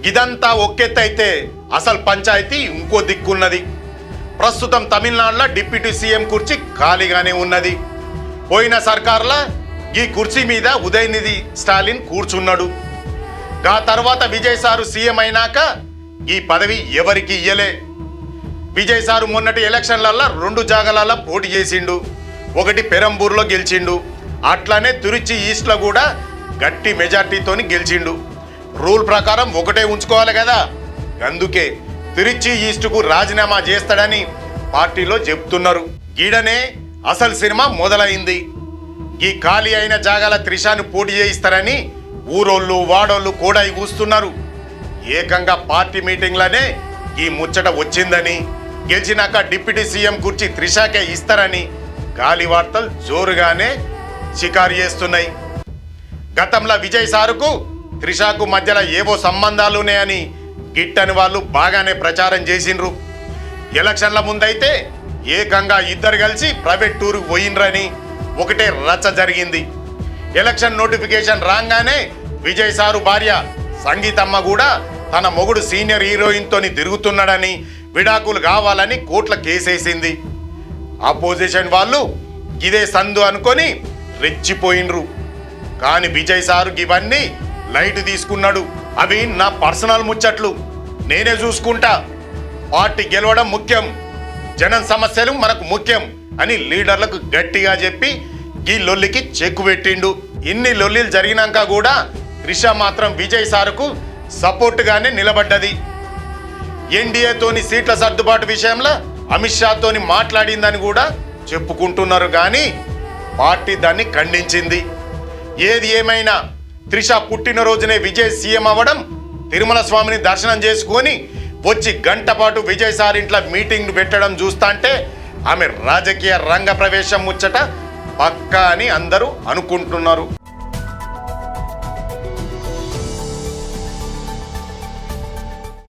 ఇదంతా ఒక్కెత్తైతే అసలు పంచాయతీ ఇంకో దిక్కున్నది. ప్రస్తుతం తమిళనాడులో డిప్యూటీ సీఎం కుర్చీ ఖాళీగానే ఉన్నది. పోయిన సర్కార్లో ఈ కుర్చీ మీద ఉదయనిధి స్టాలిన్ కూర్చున్నాడు. ఆ తర్వాత విజయ్ సారు సీఎం అయినాక ఈ పదవి ఎవరికి ఇయ్యలే. విజయ్ సారు మొన్నటి ఎలక్షన్లల్లో 2 జాగాలలో పోటీ చేసిండు. ఒకటి పెరంబూర్లో గెలిచిండు. అట్లానే తిరుచి ఈస్ట్లో కూడా గట్టి మెజార్టీతోని గెలిచిండు. రూల్ ప్రకారం ఒకటే ఉంచుకోవాలి కదా. అందుకే తిరుచి ఈస్టుకు రాజీనామా చేస్తాడని పార్టీలో చెప్తున్నారు. గీడనే అసలు సినిమా మొదలైంది. ఈ ఖాళీ అయిన జాగాల త్రిషాను పోటీ చేయిస్తారని ఊరోళ్ళు వాడోళ్ళు కూడా కూస్తున్నారు. ఏకంగా పార్టీ మీటింగ్లనే ఈ ముచ్చట వచ్చిందని, గెలిచినాక డిప్యూటీ సీఎం కుర్చీ త్రిషాకే ఇస్తారని గాలి వార్తలు జోరుగానే షికారు చేస్తున్నాయి. గతంలో విజయ్ సారుకు త్రిషాకు మధ్యలో ఏవో సంబంధాలున్నాయని గిట్టని వాళ్ళు బాగానే ప్రచారం చేసిండ్రు. ఎలక్షన్ల ముందైతే ఏకంగా ఇద్దరు కలిసి ప్రైవేట్ టూర్కు పోయినరని ఒకటే రచ్చ జరిగింది. ఎలక్షన్ నోటిఫికేషన్ రాగానే విజయ్ సారు భార్య సంగీతమ్మ కూడా తన మొగుడు సీనియర్ హీరోయిన్తోని తిరుగుతున్నాడని, విడాకులు కావాలని కోర్టుల కేసేసింది. ఆపోజిషన్ వాళ్ళు ఇదే సందు అనుకొని రెచ్చిపోయినరు. కానీ విజయ్ సారు ఇవన్నీ లైట్ తీసుకున్నాడు. అవి నా పర్సనల్ ముచ్చట్లు, నేనే చూసుకుంటా. పార్టీ గెలవడం ముఖ్యం, జనం సమస్యలు మనకు ముఖ్యం అని లీడర్లకు గట్టిగా చెప్పి ఈ లొల్లికి చెక్కు పెట్టిండు. ఇన్ని లొల్లిలు జరిగినాక కూడా త్రిష మాత్రం విజయ్ సారుకు సపోర్టుగానే నిలబడ్డది. ఎన్డీఏతోని సీట్ల సర్దుబాటు విషయంలో అమిత్ షాతోని మాట్లాడిందని కూడా చెప్పుకుంటున్నారు. కానీ పార్టీ దాన్ని ఖండించింది. ఏది ఏమైనా త్రిష పుట్టినరోజునే విజయ్ సీఎం అవ్వడం, తిరుమల స్వామిని దర్శనం చేసుకొని వచ్చి గంట పాటు విజయ్ సార్ ఇంట్లో మీటింగ్ పెట్టడం చూస్తాంటే ఆమె రాజకీయ రంగ ప్రవేశం ముచ్చట పక్కా అని అందరూ అనుకుంటున్నారు.